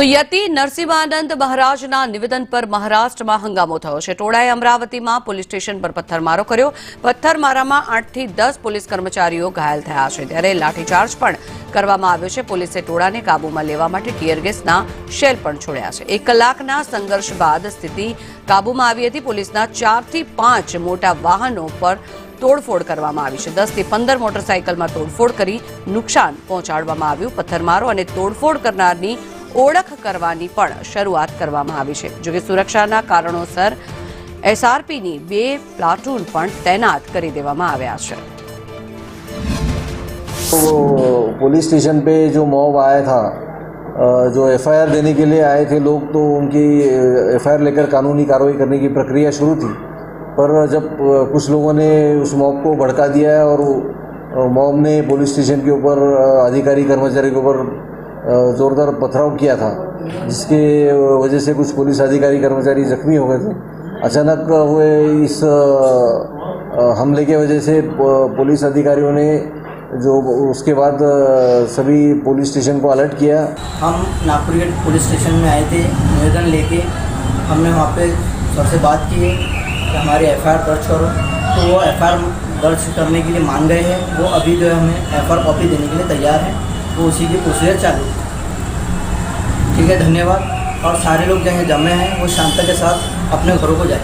તો યતિ નરસિંહાનંદ મહારાજના નિવેદન પર મહારાષ્ટ્રમાં હંગામો થયો છે। ટોળાએ અમરાવતીમાં પોલીસ સ્ટેશન પર પથ્થરમારો કર્યો। પથ્થરમારામાં 8 થી 10 પોલીસ કર્મચારીઓ ઘાયલ થયા છે, ત્યારે લાઠીચાર્જ પણ કરવામાં આવ્યો છે। પોલીસે ટોળાને કાબૂમાં લેવા માટે ટીયર ગેસના શેલ પણ છોડ્યા છે। 1 કલાકના સંઘર્ષ બાદ સ્થિતિ કાબૂમાં આવી હતી। પોલીસના 4 થી 5 મોટા વાહનો પર તોડફોડ કરવામાં આવી છે। 10 થી 15 મોટરસાયકલમાં તોડફોડ કરી નુકસાન પહોંચાડવામાં આવ્યું। પથ્થરમારો અને તોડફોડ કરનારની ઓળખ કરવાની પણ શરૂઆત કરવામાં આવી છે। જો કે સુરક્ષાના કારણોસર એસઆરપીની 2 પ્લાટૂન પણ તૈનાત કરી દેવામાં આવ્યા છે। तो पुलिस स्टेशन पे जो मॉब आया था, जो एफआईआर देने के लिए आए थे लोग, तो उनकी एफआईआर लेकर कानूनी कार्रवाई करने की प्रक्रिया शुरू थी। पर जब कुछ लोगों ने उस मॉब को भड़का दिया और मॉब ने पुलिस स्टेशन के ऊपर अधिकारी कर्मचारी के ऊपर ज़ोरदार पथराव किया था, जिसके वजह से कुछ पुलिस अधिकारी कर्मचारी जख्मी हो गए थे। अचानक हुए इस हमले के वजह से पुलिस अधिकारियों ने जो उसके बाद सभी पुलिस स्टेशन को अलर्ट किया। हम नागपुर गेट पुलिस स्टेशन में आए थे निवेदन लेके। हमने वहाँ पे सबसे बात की है कि हमारी एफआईआर दर्ज करो, तो वो एफआईआर दर्ज करने के लिए मान गए हैं। वो अभी जो है हमें एफआईआर कॉपी देने के लिए तैयार है, तो उसी की प्रोसीजर चालू है। ठीक है, धन्यवाद। और सारे लोग जो हैं जमे हैं वो शांति के साथ अपने घरों को जाए।